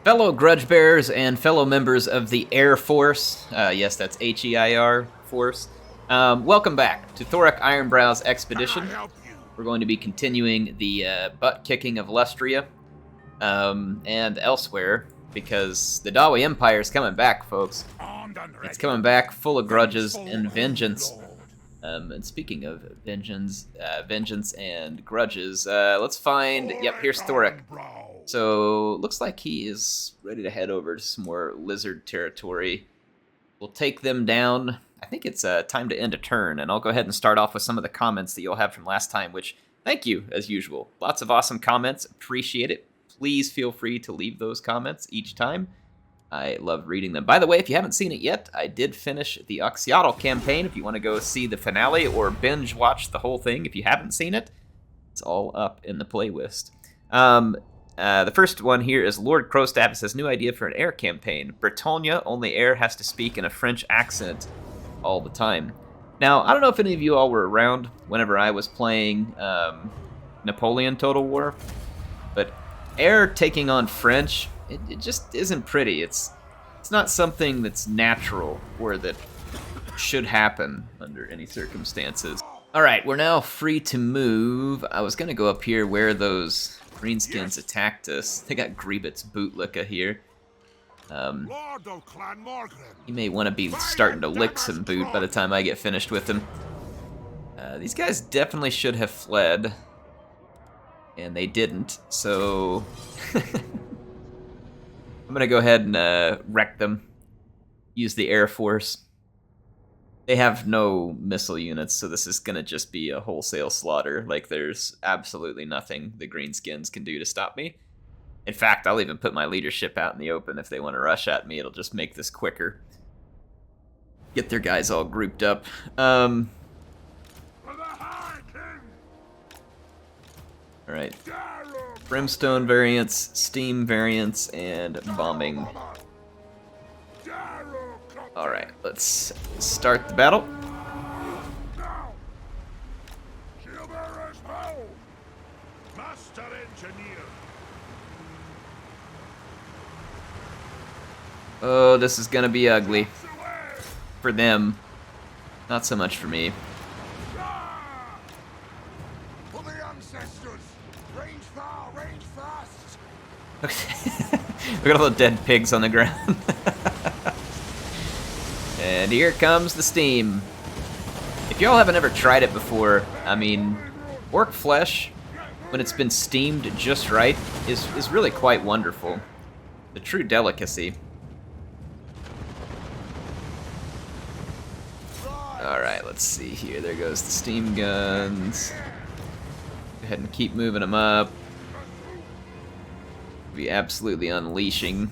Fellow grudge bearers and fellow members of the Heir Force, yes, that's H-E-I-R Force, welcome back to THOREK IRONBROW's expedition. We're going to be continuing the butt-kicking of Lustria and elsewhere, because the Dawi Empire is coming back, folks. It's coming back full of grudges and vengeance. And speaking of vengeance and grudges, let's find... Yep, here's THOREK. So, looks like he is ready to head over to some more lizard territory. We'll take them down. I think it's time to end a turn, and I'll go ahead and start off with some of the comments that you'll have from last time, which, thank you, as usual. Lots of awesome comments. Appreciate it. Please feel free to leave those comments each time. I love reading them. By the way, if you haven't seen it yet, I did finish the Oxyotl campaign. If you want to go see the finale or binge watch the whole thing, if you haven't seen it, it's all up in the playlist. The first one here is Lord Crowstaff. It says, new idea for an air campaign. Bretonia, only air has to speak in a French accent all the time. Now, I don't know if any of you all were around whenever I was playing Napoleon Total War, but air taking on French, it just isn't pretty. It's not something that's natural or that should happen under any circumstances. All right, we're now free to move. I was going to go up here where those Greenskins attacked us. They got Griebit's bootlicka here. He may want to be starting to lick some boot by the time I get finished with him. These guys definitely should have fled, and they didn't, so I'm going to go ahead and wreck them. Use the Heir Force. They have no missile units, so this is going to just be a wholesale slaughter. Like, there's absolutely nothing the Greenskins can do to stop me. In fact, I'll even put my leadership out in the open if they want to rush at me. It'll just make this quicker. Get their guys all grouped up. Alright. Brimstone variants, steam variants, and bombing. Alright, let's start the battle. Oh, this is gonna be ugly. For them. Not so much for me. For the ancestors, range far, range fast. Look at all the dead pigs on the ground. And here comes the steam. If y'all haven't ever tried it before, I mean, orc flesh, when it's been steamed just right, is really quite wonderful. The true delicacy. Alright, let's see here. There goes the steam guns. Go ahead and keep moving them up. Be absolutely unleashing.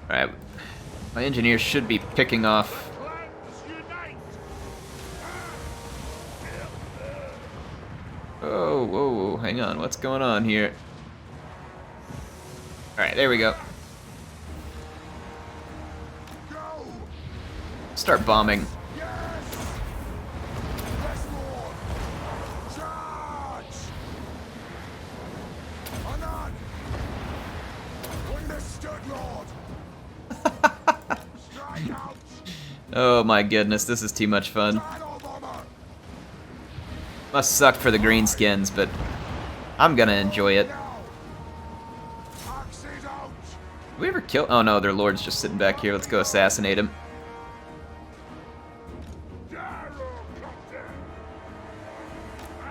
Alright, my engineers should be picking off. Oh, whoa, hang on, what's going on here? Alright, there we go. Start bombing. Oh my goodness, this is too much fun. Must suck for the Greenskins, but I'm gonna enjoy it. Did we ever kill? Oh no, their lord's just sitting back here. Let's go assassinate him.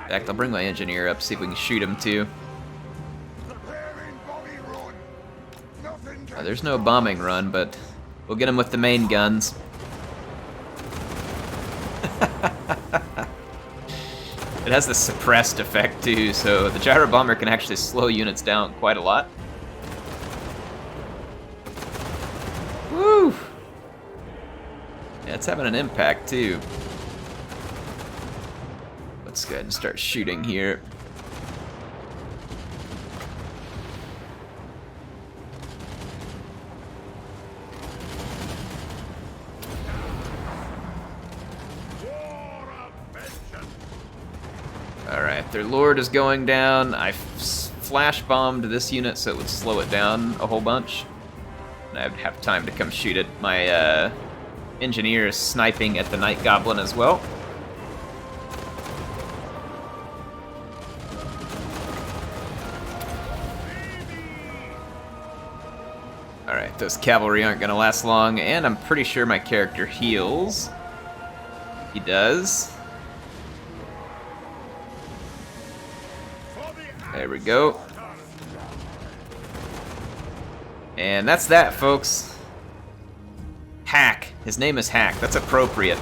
In fact, I'll bring my engineer up, see if we can shoot him too. There's no bombing run, but we'll get him with the main guns. It has the suppressed effect too, so the gyro bomber can actually slow units down quite a lot. Woo! Yeah, it's having an impact too. Let's go ahead and start shooting here. their lord is going down. I flash bombed this unit so it would slow it down a whole bunch. And I'd have time to come shoot it. My engineer is sniping at the Night Goblin as well. Alright, those cavalry aren't going to last long, and I'm pretty sure my character heals. He does. There we go. And that's that, folks. Hack. His name is Hack. That's appropriate.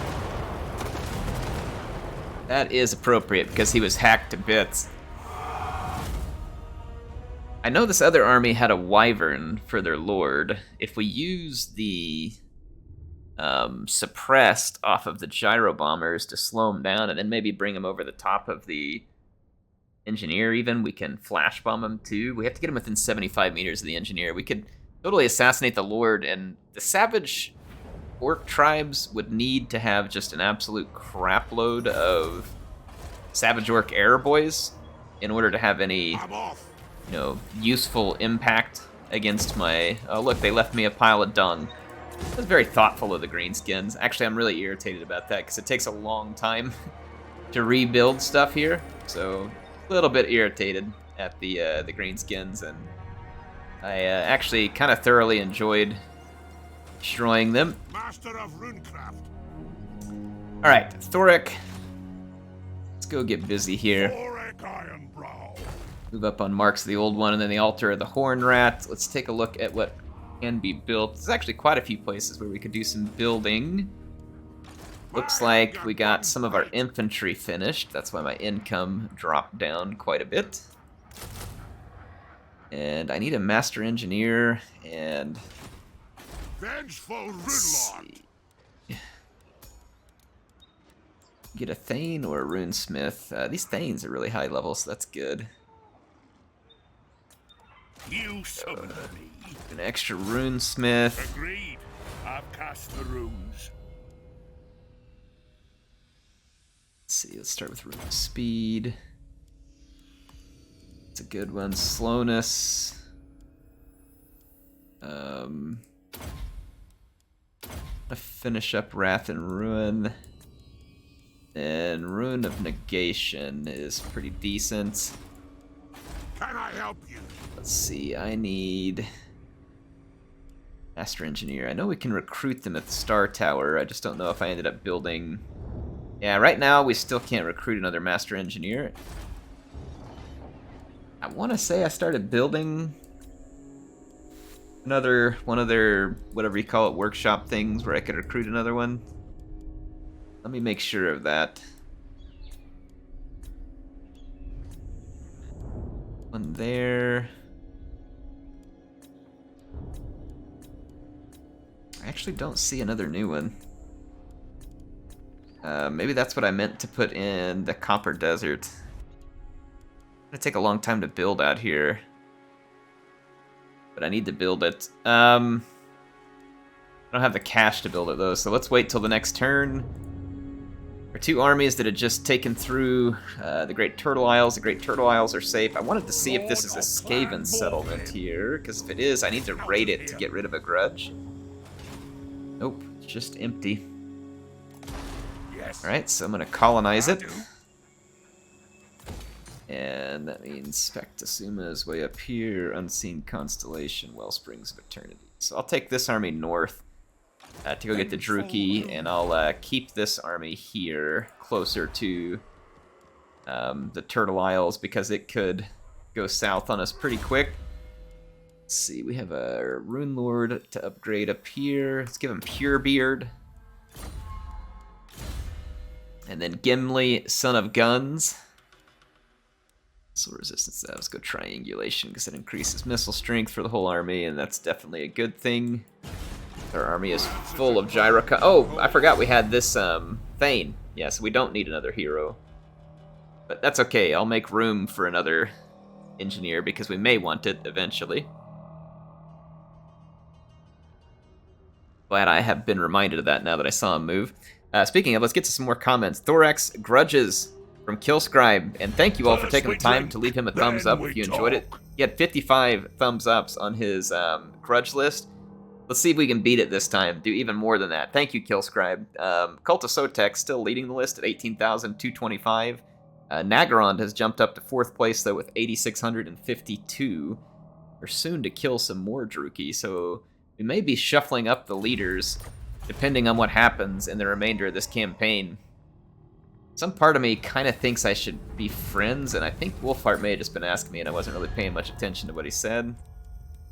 That is appropriate because he was hacked to bits. I know this other army had a wyvern for their lord. If we use the suppressed off of the gyro bombers to slow them down and then maybe bring them over the top of the engineer even, we can flash bomb them too. We have to get them within 75 meters of the engineer. We could totally assassinate the lord, and the Savage Orc tribes would need to have just an absolute crap load of Savage Orc arrow boys in order to have any useful impact against my... Oh, look, they left me a pile of dung. That was very thoughtful of the Greenskins. Actually, I'm really irritated about that because it takes a long time to rebuild stuff here. So, a little bit irritated at the Greenskins, and I actually kind of thoroughly enjoyed destroying them. Master of runecraft. All right, Thorek. Let's go get busy here. THOREK Ironbrow. Move up on Marks of the Old One, and then the Altar of the Horn Rat. Let's take a look at what can be built. There's actually quite a few places where we could do some building. Looks like we got some of our infantry finished. That's why my income dropped down quite a bit. And I need a master engineer and... Vengeful Runelord. Get a Thane or a Runesmith. These Thanes are really high level, so that's good. You summoned me. An extra Runesmith. Agreed. I've cast the runes. Let's see, let's start with rune speed. It's a good one. Slowness. To finish up Wrath and Ruin. And Rune of Negation is pretty decent. Can I help you? Let's see, I need Master Engineer. I know we can recruit them at the Star Tower. I just don't know if I ended up building... Yeah, right now we still can't recruit another Master Engineer. I want to say I started building another one of their, whatever you call it, workshop things where I could recruit another one. Let me make sure of that. One there. I actually don't see another new one. Maybe that's what I meant to put in the Copper Desert. It's gonna take a long time to build out here. But I need to build it. I don't have the cash to build it though, so let's wait till the next turn. Our two armies that had just taken through the Great Turtle Isles. The Great Turtle Isles are safe. I wanted to see if this is a Skaven settlement here, because if it is, I need to raid it to get rid of a grudge. Nope, it's just empty. Yes. Alright, so I'm going to colonize it. And that means Spectasuma is way up here. Unseen Constellation, Wellsprings of Eternity. So I'll take this army north to go get the Druki, and I'll keep this army here closer to the Turtle Isles because it could go south on us pretty quick. Let's see, we have a Rune Lord to upgrade up here. Let's give him Pure Beard. And then Gimli, Son of Guns. Missile resistance, let's go Triangulation because it increases missile strength for the whole army, and that's definitely a good thing. Our army is full of gyro... Oh, I forgot we had this Thane. Yeah, so we don't need another hero. But that's okay, I'll make room for another engineer because we may want it eventually. Glad I have been reminded of that now that I saw him move. Speaking of, let's get to some more comments. Thorek's grudges from Killscribe, and thank you all for taking the time to leave him a thumbs up if you enjoyed it. He had 55 thumbs ups on his grudge list. Let's see if we can beat it this time. Do even more than that. Thank you, Killscribe. Cult of Sotek still leading the list at 18,225. Nagarond has jumped up to 4th place, though, with 8,652. We're soon to kill some more Druki, so we may be shuffling up the leaders, depending on what happens in the remainder of this campaign. Some part of me kind of thinks I should be friends, and I think Wolfheart may have just been asking me, and I wasn't really paying much attention to what he said.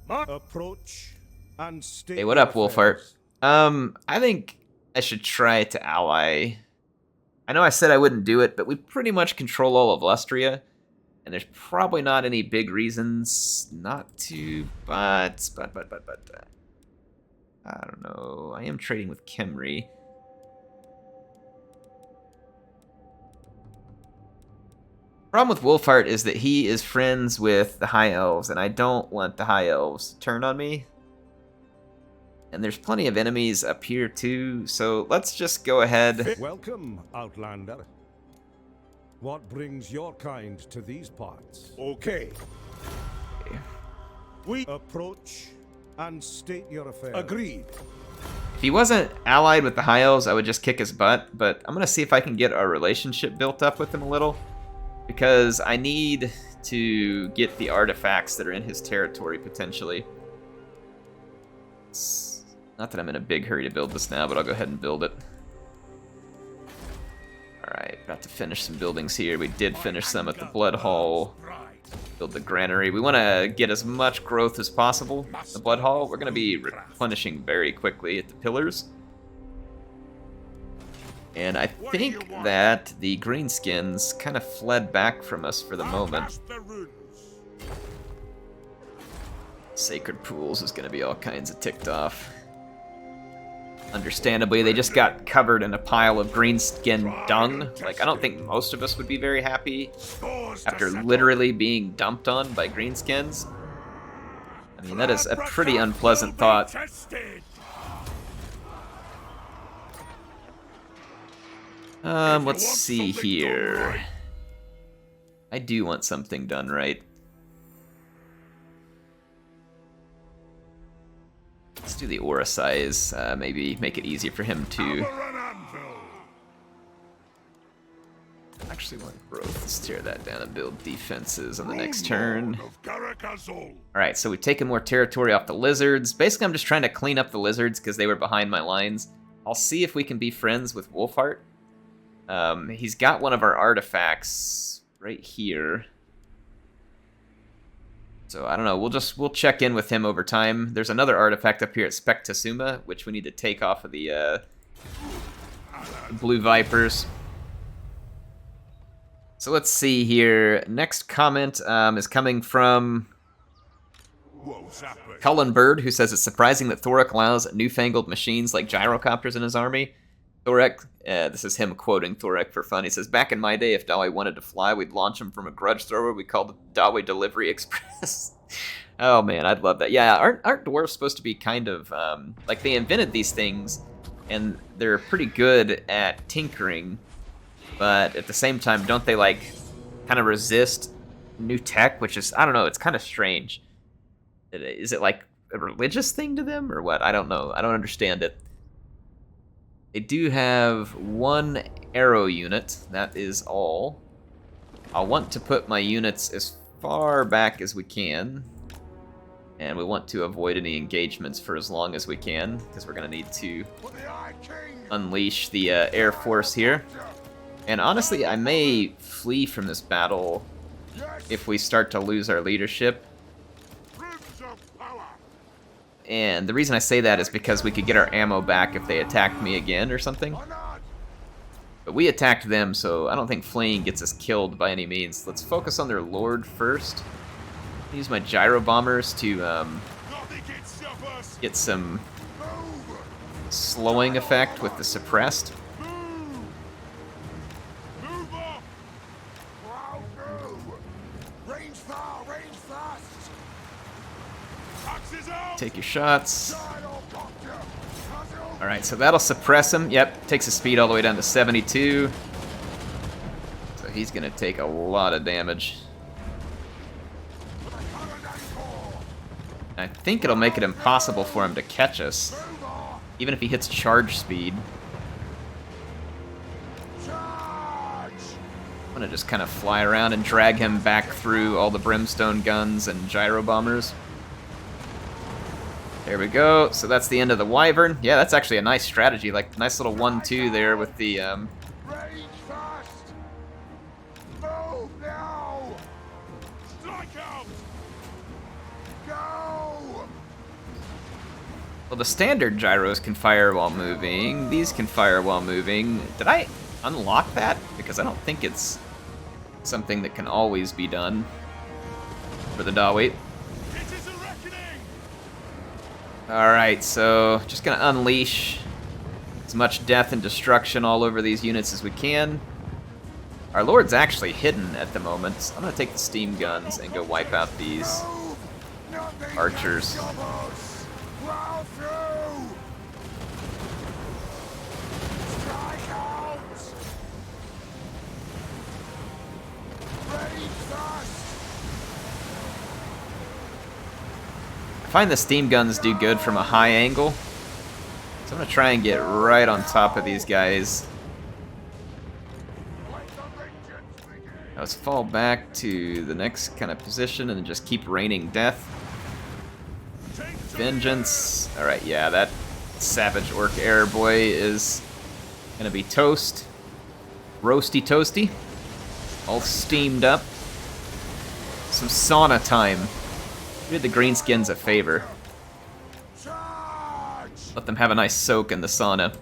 Approach and state Hey, what up, your Wolfheart? affairs. I think I should try to ally. I know I said I wouldn't do it, but we pretty much control all of Lustria, and there's probably not any big reasons not to, but I don't know. I am trading with Khemri. Problem with Wolfheart is that he is friends with the High Elves, and I don't want the High Elves to turn on me. And there's plenty of enemies up here too, so let's just go ahead. Welcome, Outlander. What brings your kind to these parts? Okay. We approach and state your affairs. Agreed. If he wasn't allied with the High Elves, I would just kick his butt, but I'm going to see if I can get our relationship built up with him a little, because I need to get the artifacts that are in his territory, potentially. It's not that I'm in a big hurry to build this now, but I'll go ahead and build it. Alright, about to finish some buildings here. We did finish some at the Blood Hall. Build the granary. We want to get as much growth as possible. The Blood Hall, we're going to be replenishing very quickly at the pillars. And I think that the Greenskins kind of fled back from us for the moment. Sacred Pools is going to be all kinds of ticked off. Understandably, they just got covered in a pile of greenskin dung. Like, I don't think most of us would be very happy after literally being dumped on by greenskins. I mean, that is a pretty unpleasant thought. Let's see here. I do want something done right. Let's do the aura size, maybe make it easier for him to actually want growth. Let's tear that down and build defenses on the next turn. Alright, so we've taken more territory off the lizards. Basically, I'm just trying to clean up the lizards because they were behind my lines. I'll see if we can be friends with Wolfheart. He's got one of our artifacts right here. So I don't know, we'll check in with him over time. There's another artifact up here at Spectasuma, which we need to take off of the Blue Vipers. So let's see here. Next comment is coming from Cullen Bird, who says it's surprising that Thorek allows newfangled machines like gyrocopters in his army. Thorek, this is him quoting Thorek for fun. He says, "Back in my day, if Dawi wanted to fly, we'd launch him from a grudge thrower we called the Dawi Delivery Express." Oh man, I'd love that. Yeah, aren't dwarves supposed to be kind of, like they invented these things, and they're pretty good at tinkering, but at the same time, don't they like kind of resist new tech, which is, I don't know, it's kind of strange. Is it like a religious thing to them, or what? I don't know. I don't understand it. They do have one arrow unit, that is all. I want to put my units as far back as we can, and we want to avoid any engagements for as long as we can, because we're going to need to unleash the Heir Force here. And honestly, I may flee from this battle if we start to lose our leadership. And the reason I say that is because we could get our ammo back if they attacked me again or something. But we attacked them, so I don't think fleeing gets us killed by any means. Let's focus on their lord first. Use my gyro bombers to get some slowing effect with the suppressed. Take your shots. Alright, so that'll suppress him. Yep, takes his speed all the way down to 72. So he's gonna take a lot of damage. I think it'll make it impossible for him to catch us, even if he hits charge speed. I'm gonna just kind of fly around and drag him back through all the brimstone guns and gyro bombers. There we go. So that's the end of the wyvern. Yeah, that's actually a nice strategy, like nice little 1-2 there with the. Rage fast. Move now. Strike out. Go. Well, the standard gyros can fire while moving. These can fire while moving. Did I unlock that? Because I don't think it's something that can always be done for the Dawit. Alright, so just gonna unleash as much death and destruction all over these units as we can. Our lord's actually hidden at the moment, so I'm gonna take the steam guns and go wipe out these archers. I find the steam guns do good from a high angle, so I'm gonna try and get right on top of these guys. Now let's fall back to the next kind of position and just keep raining death. Vengeance. Alright, yeah, that Savage Orc Error Boy is gonna be toast. Roasty toasty. All steamed up. Some sauna time. We did the Greenskins a favor. Let them have a nice soak in the sauna.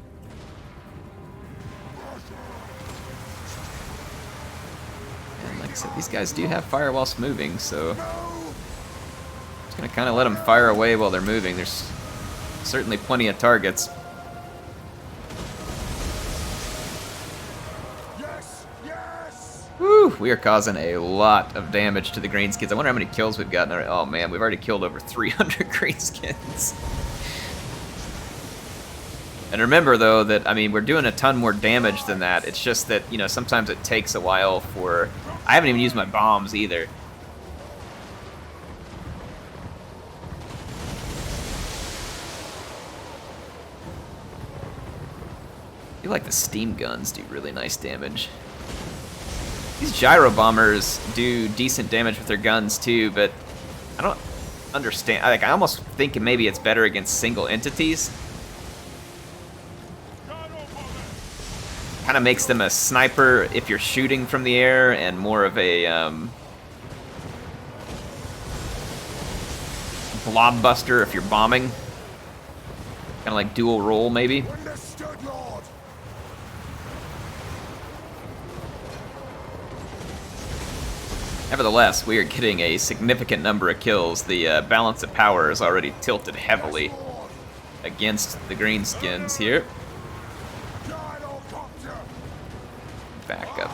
And like I said, these guys do have fire whilst moving, so just gonna kind of let them fire away while they're moving. There's certainly plenty of targets. Woo! We are causing a lot of damage to the Greenskins. I wonder how many kills we've gotten. Oh man, we've already killed over 300 Greenskins. And remember though that, I mean, we're doing a ton more damage than that. It's just that, you know, sometimes it takes a while for... I haven't even used my bombs either. I feel like the steam guns do really nice damage. These gyro bombers do decent damage with their guns too, but I don't understand. Like, I almost think maybe it's better against single entities. Kind of makes them a sniper if you're shooting from the air, and more of a blob buster if you're bombing. Kind of like dual role, maybe. Nevertheless, we are getting a significant number of kills. The balance of power is already tilted heavily against the Greenskins here. Back up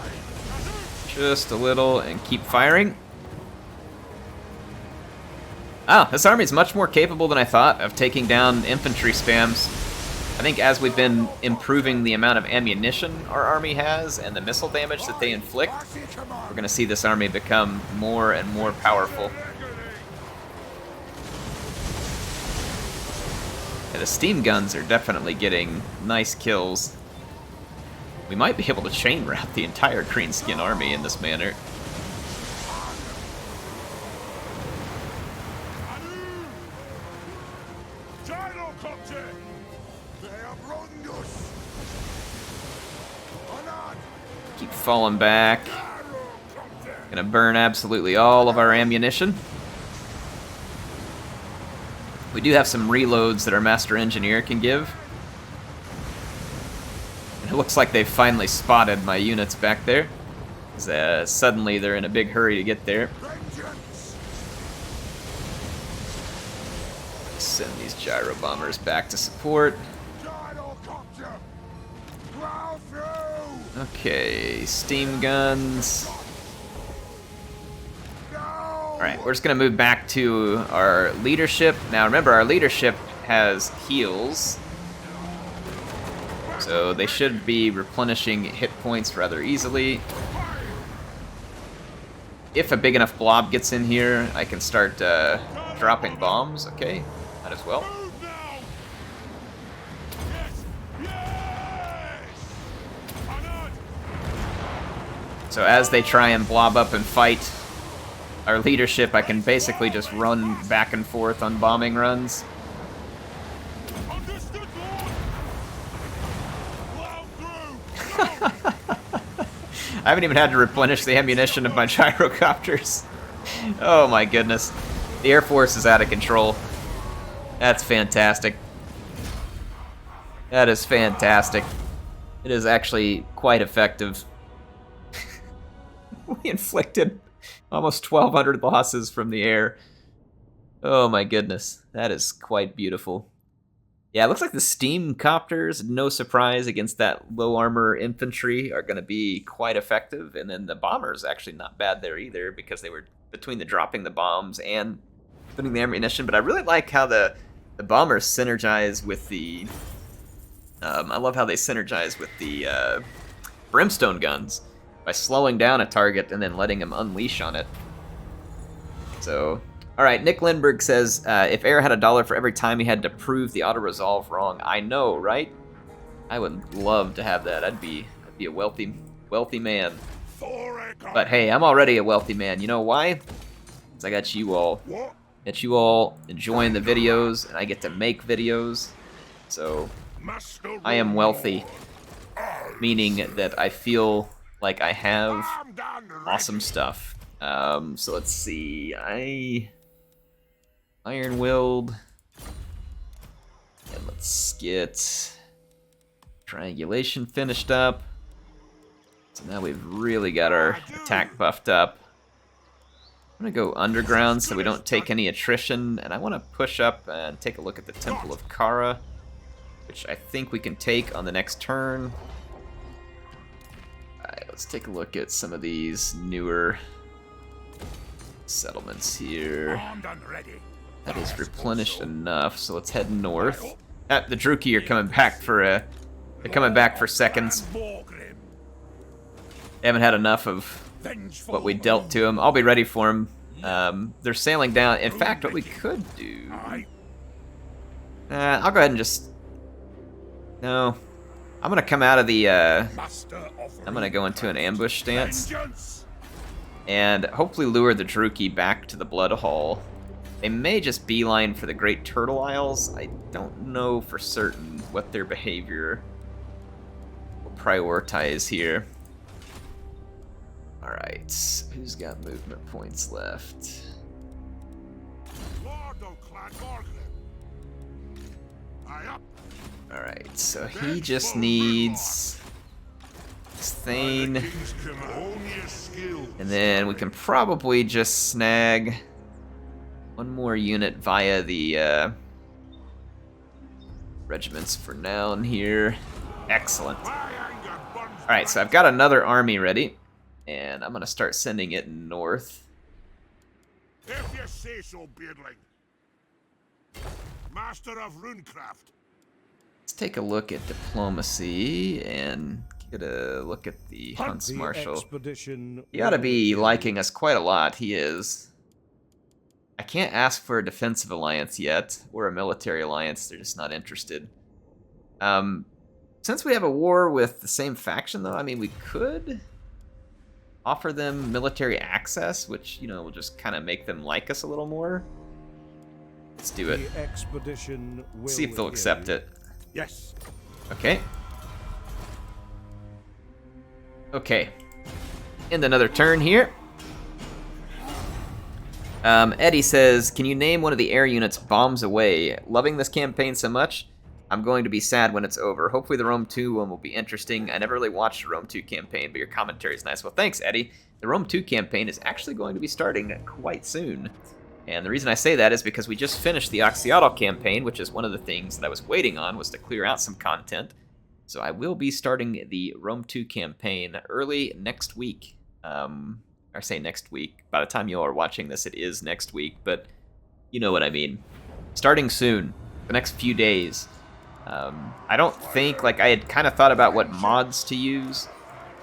just a little and keep firing. Oh, this army is much more capable than I thought of taking down infantry spams. I think as we've been improving the amount of ammunition our army has and the missile damage that they inflict, we're going to see this army become more and more powerful. Yeah, the steam guns are definitely getting nice kills. We might be able to chain route the entire Greenskin army in this manner. Keep falling back. Gonna burn absolutely all of our ammunition. We do have some reloads that our Master Engineer can give. And it looks like they've finally spotted my units back there. Suddenly they're in a big hurry to get there. Send these gyro bombers back to support. Okay, steam guns. Alright, we're just going to move back to our leadership. Now remember, our leadership has heals, so they should be replenishing hit points rather easily. if a big enough blob gets in here, I can start dropping bombs. Okay, might as well. Move now! Yes! Yes! On! So as they try and blob up and fight our leadership, I can basically just run back and forth on bombing runs. Understood, Lord! Plow through! I haven't even had to replenish the ammunition of my gyrocopters. Oh my goodness. The Air Force is out of control. That's fantastic. That is fantastic. It is actually quite effective. We inflicted almost 1,200 losses from the air. Oh my goodness. That is quite beautiful. Yeah, it looks like the steam copters, no surprise against that low armor infantry, are going to be quite effective. And then the bombers actually not bad there either, because they were between the dropping the bombs and putting the ammunition. But I really like how the bombers synergize with the... I love how they synergize with the brimstone guns by slowing down a target and then letting them unleash on it. So... Alright, Nick Lindbergh says, if Air had $1 for every time he had to prove the auto-resolve wrong. I know, right? I would love to have that. I'd be a wealthy man. But hey, I'm already a wealthy man. You know why? Because I got you all. Got you all enjoying the videos, and I get to make videos. So, I am wealthy. Meaning that I feel like I have awesome stuff. So let's see. Iron Willed. And let's get Triangulation finished up. So now we've really got our attack buffed up. I'm gonna go underground so we don't take any attrition, and I want to push up and take a look at the Temple of Kara, which I think we can take on the next turn. Alright, let's take a look at some of these newer settlements here. That is replenished enough, so let's head north. The Druki are coming back for seconds. They haven't had enough of what we dealt to them. I'll be ready for them. They're sailing down. In fact, what we could do... I'll go ahead and just... No. I'm going to come out of the... I'm going to go into an ambush stance. And hopefully lure the Druki back to the Blood Hall. They may just beeline for the Great Turtle Isles. I don't know for certain what their behavior will prioritize here. Alright, who's got movement points left? Alright, so he just needs Thane. And then we can probably just snag one more unit via the regiments for now in here. Excellent. Alright, so I've got another army ready, and I'm going to start sending it north. If you say so, Beardling. Master of runecraft. Let's take a look at diplomacy and get a look at the Hunts Marshal. He ought to be liking us quite a lot. He is. I can't ask for a defensive alliance yet, or a military alliance. They're just not interested. Since we have a war with the same faction, though, I mean, we could offer them military access, which, you know, will just kind of make them like us a little more. Let's do it. See if they'll accept it. Yes. Okay. Okay. End another turn here. Eddie says, can you name one of the air units bombs away? Loving this campaign so much, I'm going to be sad when it's over. Hopefully the Rome 2 one will be interesting. I never really watched the Rome 2 campaign, but your commentary is nice. Well, thanks, Eddie. The Rome 2 campaign is actually going to be starting quite soon. And the reason I say that is because we just finished the Oxiatal campaign, which is one of the things that I was waiting on, was to clear out some content. So I will be starting the Rome 2 campaign early next week. I say next week. By the time you all are watching this, it is next week, but you know what I mean. Starting soon, the next few days. I don't think, like, I had kind of thought about what mods to use,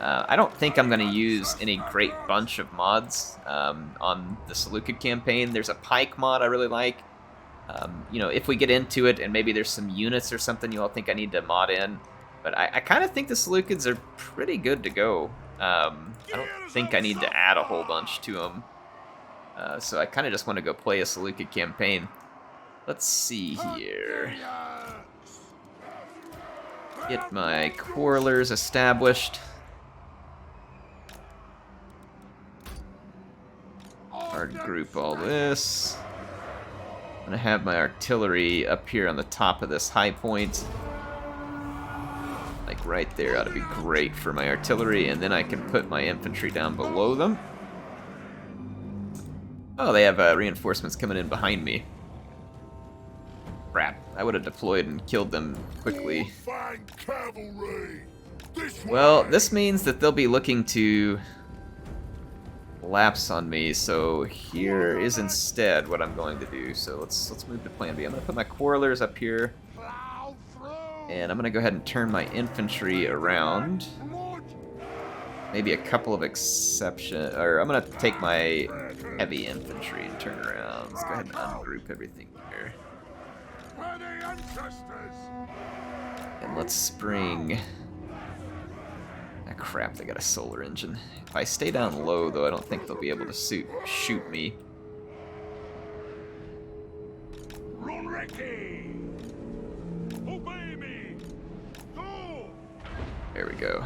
I don't think I'm going to use any great bunch of mods on the Seleucid campaign. There's a pike mod I really like. You know, if we get into it and maybe there's some units or something you all think I need to mod in. But I kind of think the Seleucids are pretty good to go. I don't think I need to add a whole bunch to them. So I kind of just want to go play a Seleucid campaign. Let's see here. Get my quarrelers established. Hard group all this. I'm gonna have my artillery up here on the top of this high point. Like right there ought to be great for my artillery, and then I can put my infantry down below them. Oh, they have reinforcements coming in behind me. Crap, I would have deployed and killed them quickly. Well, this means that they'll be looking to lapse on me, so here is instead what I'm going to do. So let's move to plan B. I'm going to put my quarrelers up here, and I'm going to go ahead and turn my infantry around. Maybe a couple of exceptions, or I'm going to take my heavy infantry and turn around. Let's go ahead and ungroup everything here. And let's spring... Ah, crap, they got a solar engine. If I stay down low, though, I don't think they'll be able to shoot me. There we go.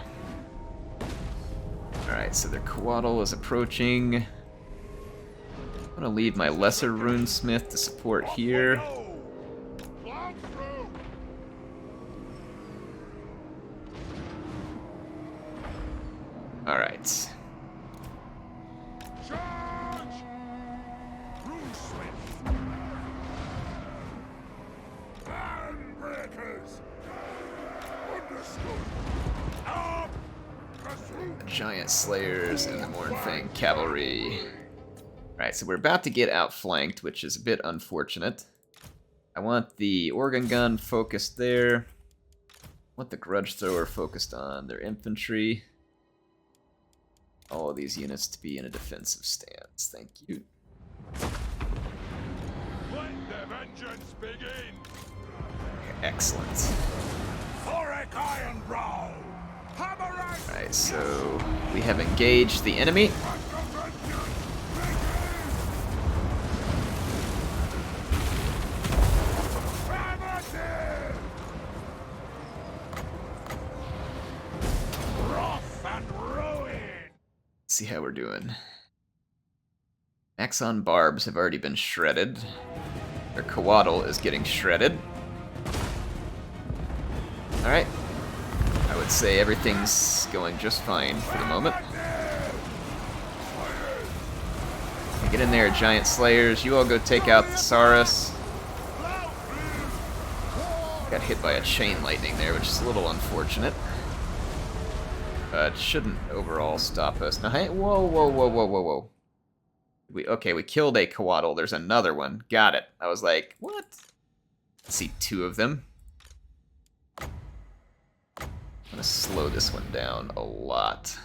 Alright, so their Coatl is approaching. I'm gonna leave my lesser runesmith to support here. Alright. Giant Slayers and the Mornfang Cavalry. Alright, so we're about to get outflanked, which is a bit unfortunate. I want the organ gun focused there. I want the grudge thrower focused on their infantry. All of these units to be in a defensive stance. Thank you. Let the vengeance begin. Excellent. THOREK Ironbrow. Alright, so we have engaged the enemy. See how we're doing. Axon barbs have already been shredded. Their Coatl is getting shredded. Alright. I would say everything's going just fine for the moment. Get in there, Giant Slayers. You all go take out the Saurus. Got hit by a chain lightning there, which is a little unfortunate. But shouldn't overall stop us. Now, hey, whoa. Okay, we killed a Coatl. There's another one. Got it. I was like, what? Let's see, two of them. I'm gonna slow this one down a lot.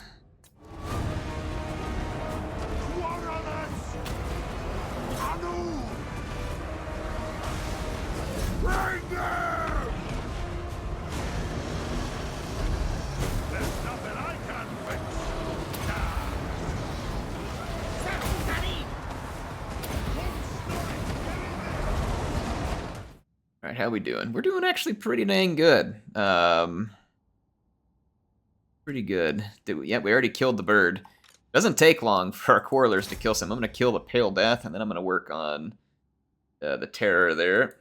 Alright, how we doing? We're doing actually pretty dang good. Pretty good. Yeah, we already killed the bird. Doesn't take long for our quarrelers to kill some. I'm going to kill the Pale Death, and then I'm going to work on the Terror there.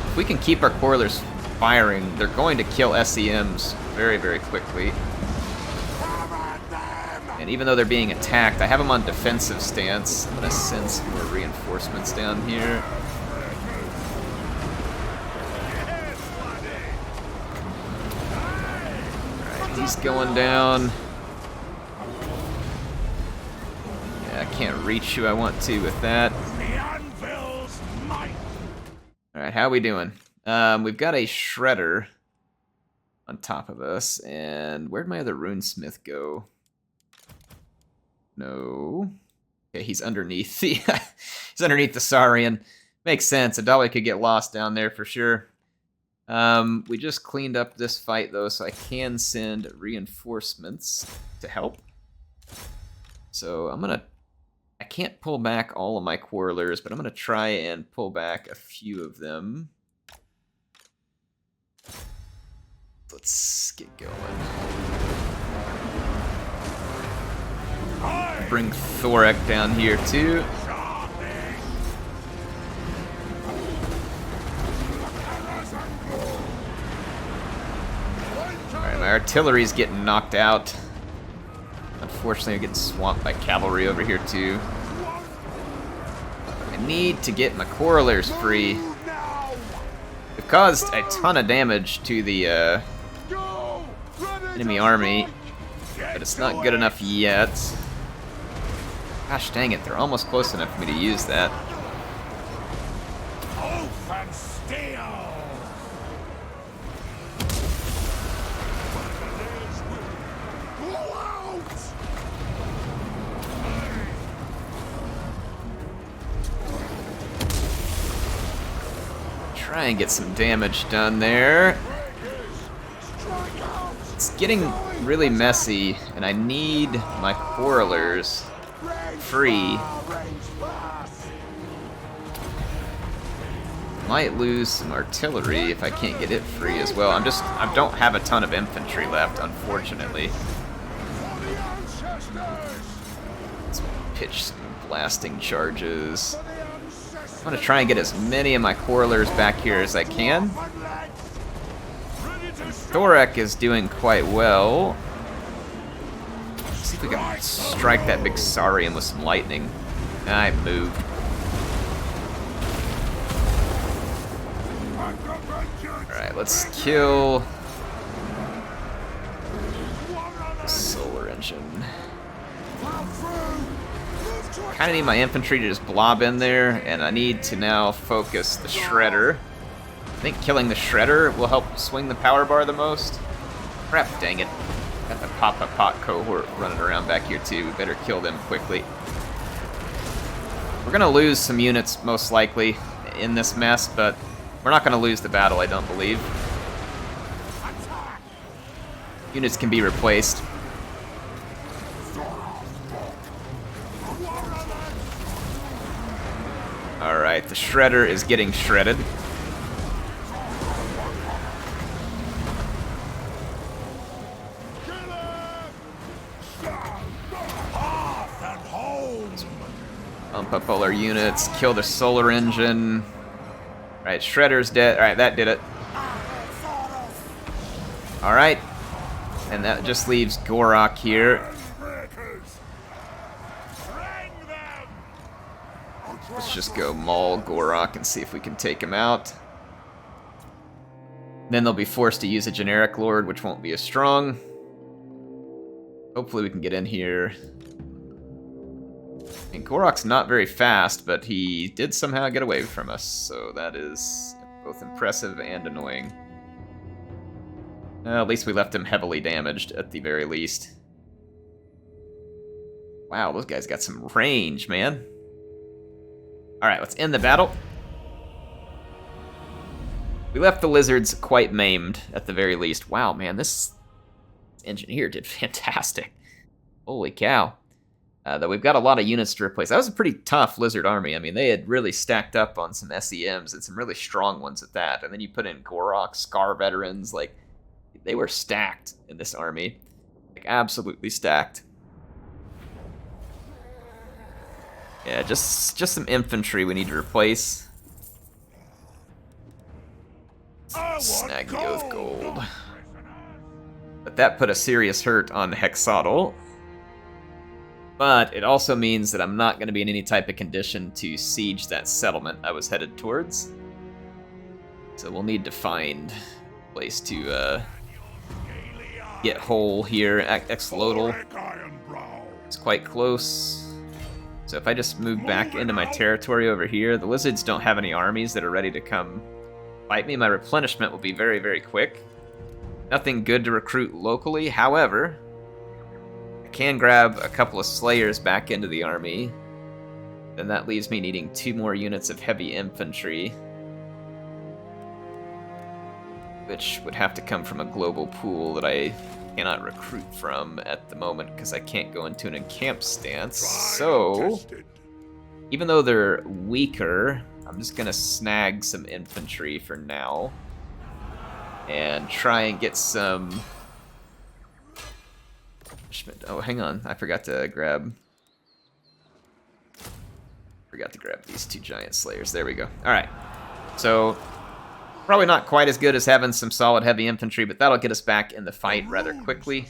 If we can keep our quarrelers firing, they're going to kill SEMs very, very quickly. And even though they're being attacked, I have them on defensive stance. I'm going to send some more reinforcements down here. Alright, he's going down. Yeah, I can't reach who I want to with that. Alright, how we doing? We've got a shredder on top of us, and where'd my other runesmith go? No. Okay, he's underneath the he's underneath the Saurian. Makes sense. Adali could get lost down there for sure. We just cleaned up this fight though, so I can send reinforcements to help. So I can't pull back all of my quarrelers, but I'm gonna try and pull back a few of them. Let's get going. Bring THOREK down here too. Alright, my artillery's getting knocked out. Unfortunately, I'm getting swamped by cavalry over here too. I need to get my quarrelers free. We've caused a ton of damage to the enemy army, but it's not good enough yet. Gosh dang it, they're almost close enough for me to use that. Oath and steel! Blow out! Try and get some damage done there. It's getting really messy, and I need my quarrelers free. Might lose some artillery if I can't get it free as well. I don't have a ton of infantry left, unfortunately. Let's pitch some blasting charges. I'm gonna try and get as many of my quarrelers back here as I can. And THOREK is doing quite well. Let's see if we can strike that big Saurian with some lightning. I moved. Alright, let's kill the solar engine. Kinda need my infantry to just blob in there, and I need to now focus the shredder. I think killing the shredder will help swing the power bar the most. Crap, dang it. Got the Papa Pot cohort running around back here too. We better kill them quickly. We're gonna lose some units most likely in this mess, but we're not gonna lose the battle, I don't believe. Units can be replaced. Alright, the shredder is getting shredded. Pump up all our units, kill the solar engine. Alright, shredder's dead. Alright, that did it. Alright. And that just leaves Gorok here. Let's just go maul Gorok and see if we can take him out. Then they'll be forced to use a generic lord, which won't be as strong. Hopefully we can get in here. And Gorok's not very fast, but he did somehow get away from us, so that is both impressive and annoying. At least we left him heavily damaged, at the very least. Wow, those guys got some range, man. Alright, let's end the battle. We left the lizards quite maimed, at the very least. Wow, man, this engineer did fantastic. Holy cow. Though we've got a lot of units to replace. That was a pretty tough lizard army. I mean, they had really stacked up on some SEMs, and some really strong ones at that. And then you put in Gorok, Scar veterans, like, they were stacked in this army. Like, absolutely stacked. Yeah, just some infantry we need to replace. Snag the Oath Gold. But that put a serious hurt on Hexodal. But it also means that I'm not going to be in any type of condition to siege that settlement I was headed towards. So we'll need to find a place to get whole here. Exlodal. It's quite close. So if I just move back into my territory over here, the lizards don't have any armies that are ready to come fight me, my replenishment will be very, very quick. Nothing good to recruit locally. However, I can grab a couple of Slayers back into the army. Then that leaves me needing 2 more units of heavy infantry, which would have to come from a global pool that I cannot recruit from at the moment because I can't go into an encamp stance. So, even though they're weaker, I'm just going to snag some infantry for now and try and get some... Oh, hang on. I forgot to grab these 2 giant slayers. There we go. Alright. So, probably not quite as good as having some solid heavy infantry, but that'll get us back in the fight rather quickly.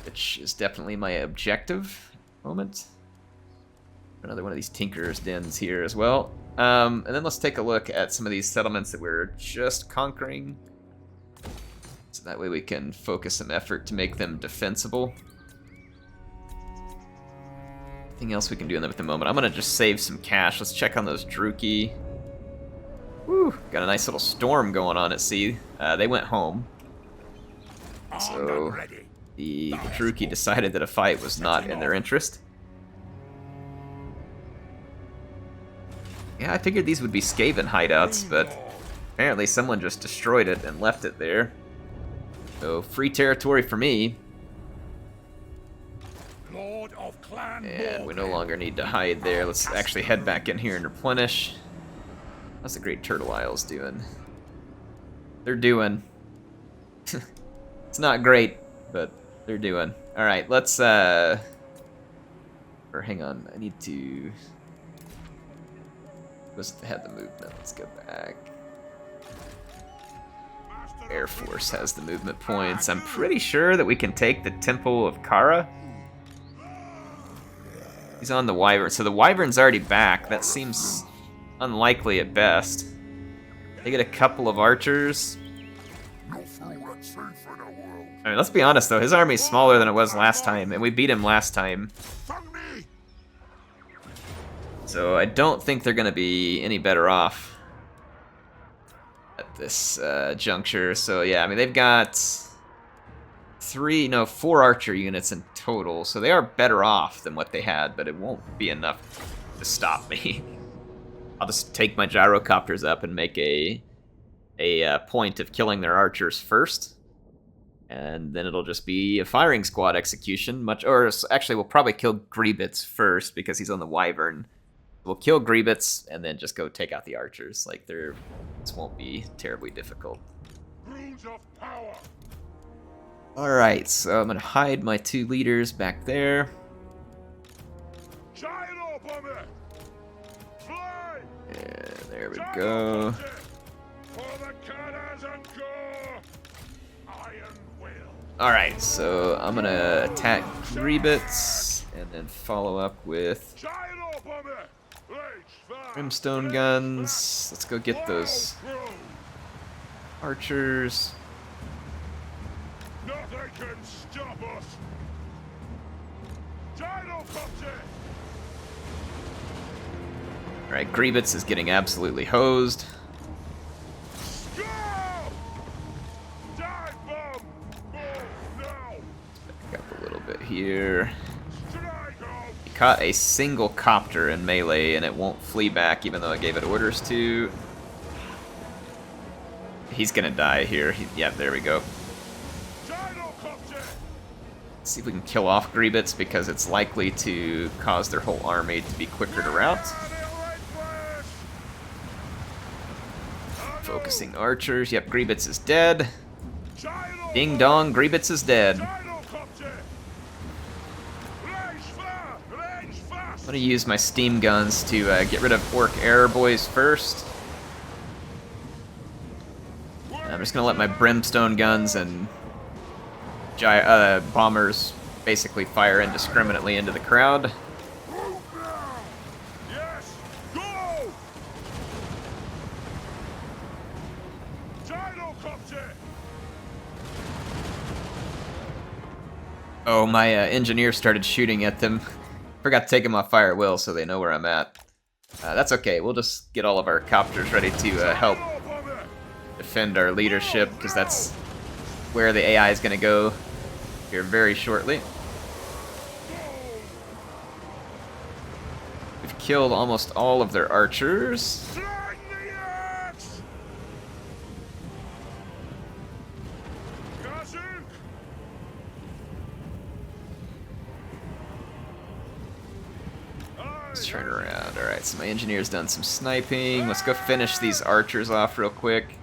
Which is definitely my objective at the moment. Another one of these Tinker's Dens here as well. And then let's take a look at some of these settlements that we're just conquering. So that way we can focus some effort to make them defensible. Anything else we can do in them at the moment? I'm going to just save some cash. Let's check on those Druki. Woo, got a nice little storm going on at sea. They went home. So the Druki decided that a fight was not in their interest. Yeah, I figured these would be Skaven hideouts, but apparently someone just destroyed it and left it there. So, free territory for me. And we no longer need to hide there. Let's actually head back in here and replenish. How's the Great Turtle Isles doing? They're doing. It's not great, but they're doing. Alright, let's, or hang on, I need to... Was it had the movement? Let's go back. Heir Force has the movement points. I'm pretty sure that we can take the Temple of Kara. He's on the Wyvern. So the Wyvern's already back. That seems unlikely at best. They get a couple of archers. I mean, let's be honest though, his army's smaller than it was last time, and we beat him last time. So I don't think they're going to be any better off at this juncture. So yeah, I mean, they've got 4 archer units in total, so they are better off than what they had, but it won't be enough to stop me. I'll just take my gyrocopters up and make a point of killing their archers first, and then it'll just be a firing squad execution. Or actually, we'll probably kill Griebitz first because he's on the Wyvern. We'll kill Griebitz and then just go take out the archers. Like, this won't be terribly difficult. Alright, so I'm gonna hide my 2 leaders back there. And there we go. Alright, so I'm gonna attack Griebitz and then follow up with brimstone guns. Let's go get those archers. Nothing can stop us. Alright, Griebitz is getting absolutely hosed. Back up a little bit here. He caught a single copter in melee and it won't flee back even though I gave it orders to. He's gonna die here. Yeah, there we go. Let's see if we can kill off Griebitz because it's likely to cause their whole army to be quicker to rout. Focusing archers. Yep, Griebitz is dead. Ding dong, Griebitz is dead. I'm gonna use my steam guns to get rid of Orc Error Boys first. And I'm just gonna let my brimstone guns and bombers basically fire indiscriminately into the crowd. Oh, my engineer started shooting at them. Forgot to take them off fire at will so they know where I'm at. That's okay. We'll just get all of our copters ready to help defend our leadership, because that's where the AI is going to go here very shortly. We've killed almost all of their archers. Let's turn around. Alright, so my engineer's done some sniping. Let's go finish these archers off real quick.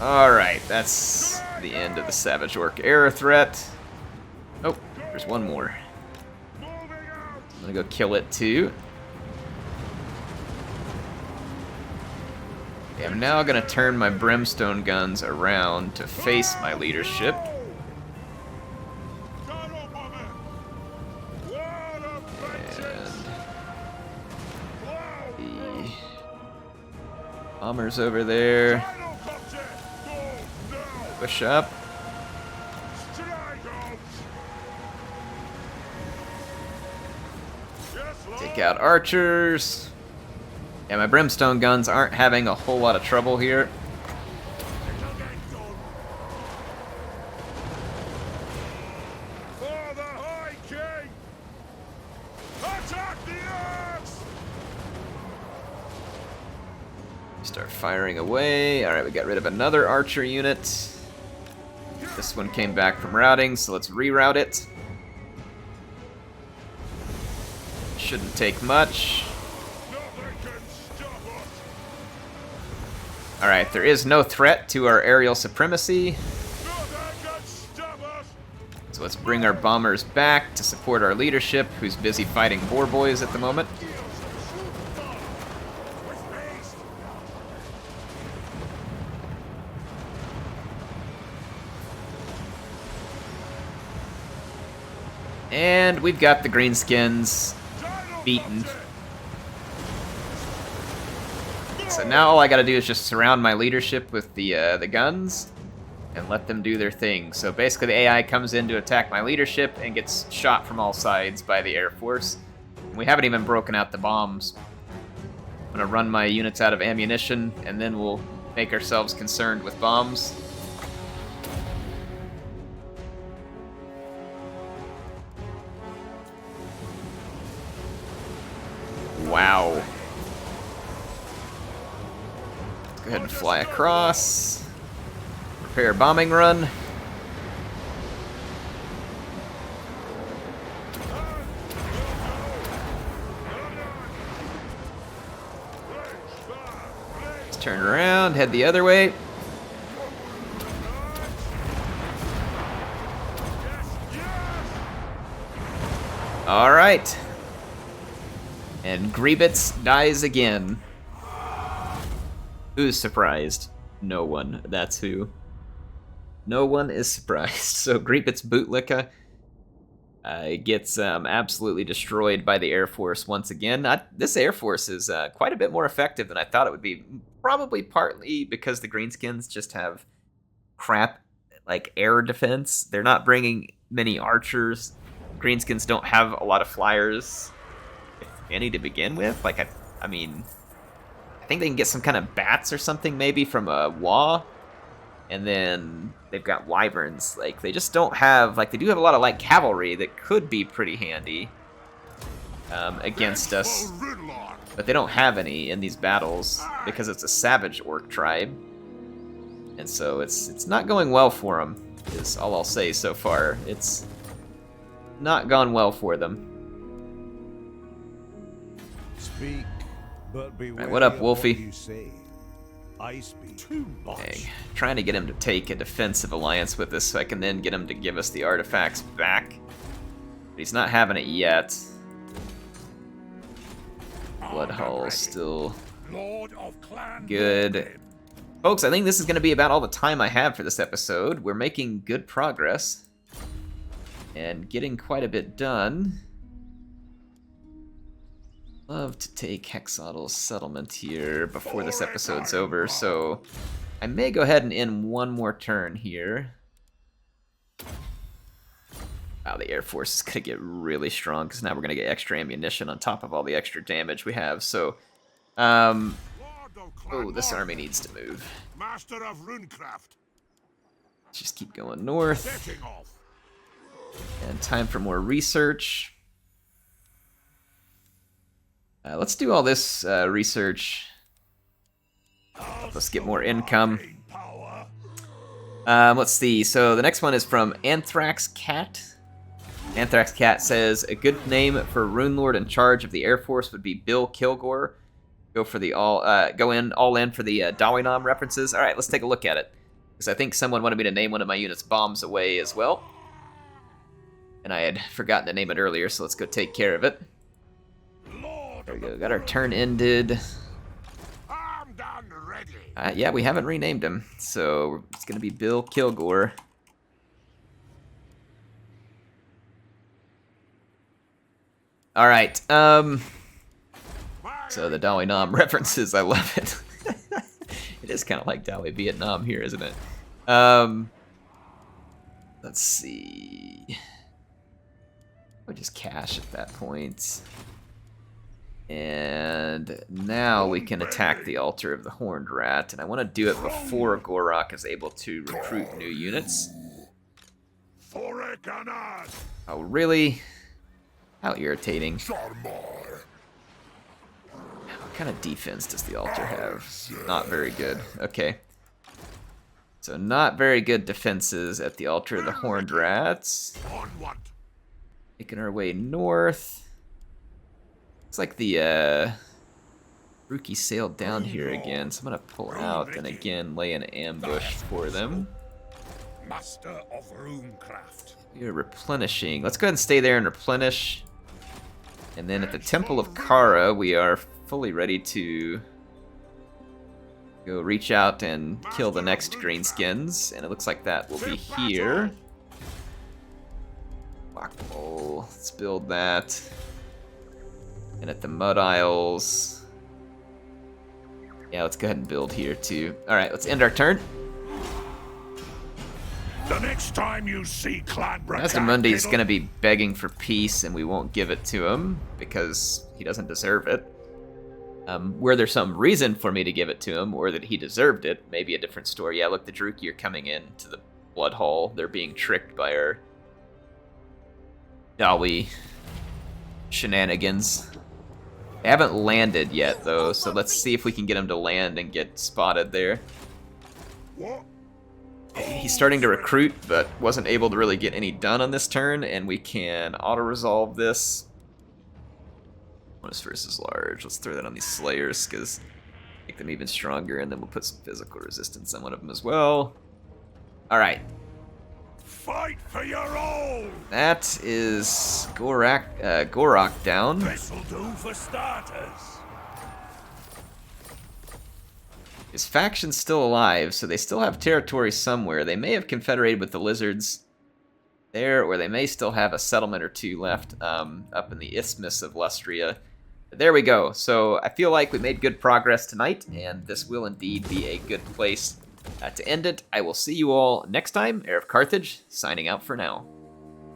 Alright, that's the end of the Savage Orc air threat. Oh, there's one more. I'm gonna go kill it too. Okay, I'm now gonna turn my brimstone guns around to face my leadership. And the bombers over there. Push up. Take out archers. Yeah, my brimstone guns aren't having a whole lot of trouble here. Start firing away. Alright, we got rid of another archer unit. This one came back from routing, so let's reroute it. Shouldn't take much. Alright, there is no threat to our aerial supremacy. So let's bring our bombers back to support our leadership, who's busy fighting boar boys at the moment. And we've got the Greenskins beaten. So now all I gotta do is just surround my leadership with the guns and let them do their thing. So basically the AI comes in to attack my leadership and gets shot from all sides by the Air Force. And we haven't even broken out the bombs. I'm gonna run my units out of ammunition, and then we'll make ourselves concerned with bombs. Wow. Let's go ahead and fly across. Prepare a bombing run. Let's turn around, head the other way. All right. And Griebitz dies again. Who's surprised? No one. That's who. No one is surprised. So Griebitz Bootlicka gets absolutely destroyed by the Air Force once again. This Air Force is quite a bit more effective than I thought it would be. Probably partly because the Greenskins just have crap, like, air defense. They're not bringing many archers. Greenskins don't have a lot of flyers, if any, to begin with. Like, I mean, I think they can get some kind of bats or something maybe from a Wa, and then they've got wyverns. Like, they just don't have, like, they do have a lot of light cavalry that could be pretty handy against us, but they don't have any in these battles because it's a Savage Orc tribe, and so it's not going well for them, is all I'll say so far. It's not gone well for them. Speak, but beware Right, what up, of Wolfie? you say. I speak too much. Okay, trying to get him to take a defensive alliance with us so I can then get him to give us the artifacts back. But he's not having it yet. Bloodhull still good. Folks, I think this is going to be about all the time I have for this episode. We're making good progress and getting quite a bit done. Love to take Hexotl's settlement here before this episode's over, so I may go ahead and end one more turn here. Wow, the Air Force is going to get really strong because now we're going to get extra ammunition on top of all the extra damage we have. So, oh, this army needs to move. Master of runecraft. Let's just keep going north. Setting off. And time for more research. Let's do all this research. Help us get more income. Let's see. So the next one is from Anthrax Cat. Anthrax Cat says, a good name for a Rune Lord in charge of the Air Force would be Bill Kilgore. Go for the all in for the Dawinam references. All right, let's take a look at it. Because I think someone wanted me to name one of my units Bombs Away as well. And I had forgotten to name it earlier, so let's go take care of it. There we go. Got our turn ended. I'm done ready. Yeah, we haven't renamed him, so it's gonna be Bill Kilgore. All right. So the Dawinam references, I love it. It is kind of like Dawi Vietnam here, isn't it? Let's see. We'll just cash at that point. And now we can attack the Altar of the Horned Rat, and I want to do it before Gorok is able to recruit new units. THOREK IRONBROW. Oh, really? How irritating. What kind of defense does the Altar have? Not very good. Okay. So not very good defenses at the Altar of the Horned Rats. Making our way north. Looks like the Rookie sailed down here again, so I'm gonna pull out and again lay an ambush for them. Master of runecraft. We are replenishing. Let's go ahead and stay there and replenish. And then at the Temple of Kara, we are fully ready to go reach out and kill the next Greenskins. And it looks like that will be here. Rockpole. Let's build that. And at the Mud Isles. Yeah, let's go ahead and build here too. Alright, let's end our turn. The next time you see Clanbrook, Master Mundy's gonna be begging for peace, and we won't give it to him because he doesn't deserve it. Were there some reason for me to give it to him, or that he deserved it, maybe a different story. Yeah, look, the Druki are coming in to the Blood Hall. They're being tricked by our Dawi shenanigans. They haven't landed yet, though, so let's see if we can get him to land and get spotted there. He's starting to recruit, but wasn't able to really get any done on this turn, and we can auto-resolve this. Bonus versus large. Let's throw that on these Slayers, because make them even stronger, and then we'll put some physical resistance on one of them as well. Alright. Fight for your own! That is Gorok down. This'll do for starters. His faction's still alive, so they still have territory somewhere. They may have confederated with the Lizards there, or they may still have a settlement or two left up in the Isthmus of Lustria. But there we go. So I feel like we made good progress tonight, and this will indeed be a good place to end it. I will see you all next time. HeirofCarthage, signing out for now.